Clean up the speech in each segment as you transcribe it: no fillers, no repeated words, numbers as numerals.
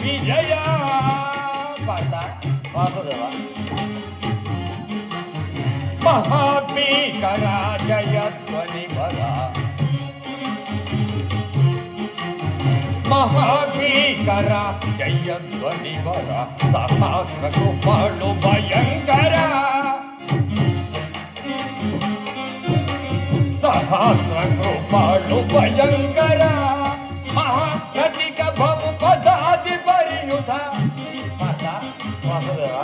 ವಿಜಯ ಪಾರ್ಥ ವಾಸುದೇವ ಮಹಾಭೀಕರ ಜಯ ಧ್ವನಿವರ ಮಹಾಭೀಕರ ಜಯ ಧ್ವನಿವರ ಸಹಸ್ರ ಕೃಪಳು ಭಯಂಕರ ಸಹಸ್ರ ಕೃಪಳು ಭಯಂಕರ ಮಹಾರಥಿಕ ಭವು ಪದಾದಿ ಪರಿಯುತ ಪಾರ್ಥ ವಾಸುದೇವ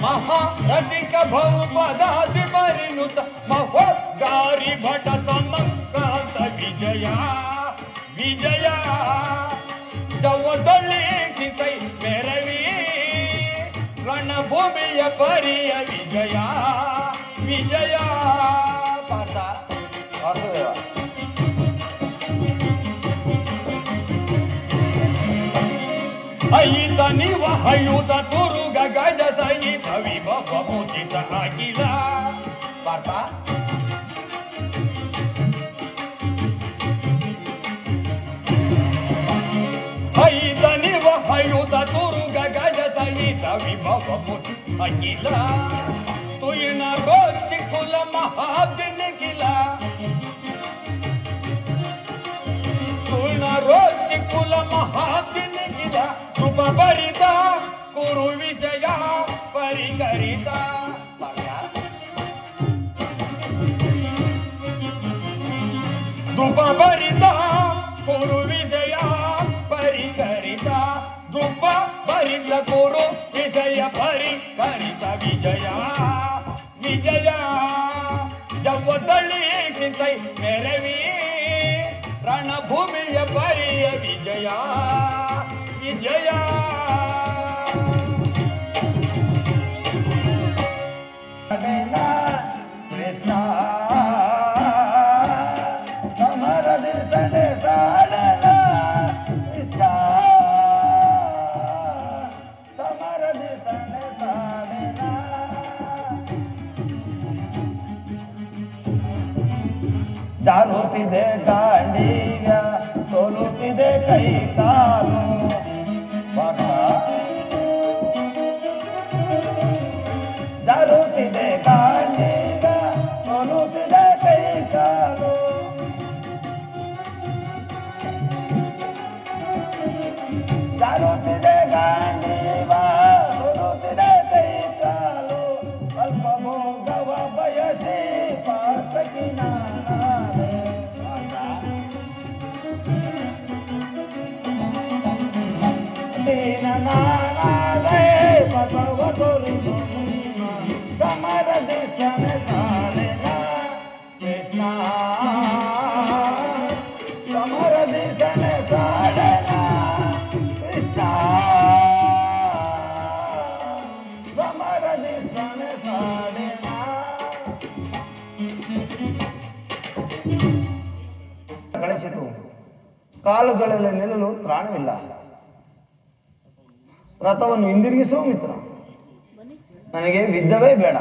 ಮಹಾರಥಿಕ ಭವು ಪದಾದಿ ಪರಿಯುತ ಮಹೋದ್ಗಾರಿ ಭಟ ಸಮಕ್ರಾಂತ ವಿಜಯ ವಿಜಯ ದವದಳ್ಳಿ ಕಿಸೈ ಮೆರವಿ ರಣಭೂಮಿಯ ಪರಿಯ ವಿಜಯ ವಿಜಯ ಪಾರ್ಥ ವಾಸುದೇವ ಐತ ನಿವ ಹಯುತ ತುರುಗ ಗಜ ಸಹಿತ ವಿಭವ ಮುಚಿತ ಅಖಿಲ ಪಾರ್ಥ ಐತ ನಿವ ಹಯುತ ತುರುಗ ಗಜ ಸಹಿತ ವಿಭವ ಮುಚಿತ ಅಖಿಲ ತುಯಿನ ರೋಚಿ ಕುಲ ಮಹಾದಿನ ಕಿಲ ತುಯಿನ ರೋಚಿ ಕುಲ ಮಹಾದಿನ ಕಿಲ ಕೃಪ ಭರಿತ ಕುರು ವಿಜಯ ಪರಿಕರಿತ ಧ್ರುವ ಭರಿತ ಕುರು ವಿಜಯ ಪರಿಕರಿತ ಧ್ರುವ ಭರಿತ ಕುರು ವಿಜಯ ಪರಿಕರಿತ ವಿಜಯ ವಿಜಯ ಜವದಳ್ಳಿ ಕಿಸೈ ಮೆರವಿ ರಣಭೂಮಿಯ ಪರಿಯ ವಿಜಯ ವಿಜಯ ಕೃಷ್ಣ ಸಮರ ದಿಸನೆ ಸಾಡನ ಕೃಷ್ಣ ಸಮರ ದಿಸನೆ ಸಾಡನ ಜಾರುತ್ತಿದೆ ಗಾಂಡೀವ್ಯ ಸೋಲುತ್ತಿದೆ ಕೈ ಕಾಲು ಜಾರುತ್ತಿದೆ ಗಾಂಡೀವ್ಯ ಸೋಲುತ್ತಿದೆ ಕೈ ಕಾಲು ಜಾರುತ್ತಿದೆ ಗಾಂಡೀವ ಸೋಲುತ್ತಿದೆ ಕೈ ಕಾಲು ಅಲ್ಪ ಭೋಗವ ಬಯಸಿ ಪಾರ್ಥಕಿನ ಸಮರ ದಿಶನ ಸಾಡೆನ ಕೃಷ್ಣ ಸಮರ ದಿಶನ ಸಾಡೆನ ಕೃಷ್ಣ ಸಮರ ದಿಶನ ಸಾಡೆನ ಕಳಿಸಿತು ಕಾಲುಗಳಲ್ಲಿ ನಿಲ್ಲಲು ತ್ರಾಣವಿಲ್ಲ ರಥವನ್ನು ಹಿಂದಿರುಗಿಸುವ ಮಿತ್ರ ನನಗೆ ವಿದ್ಯವೇ ಬೇಡ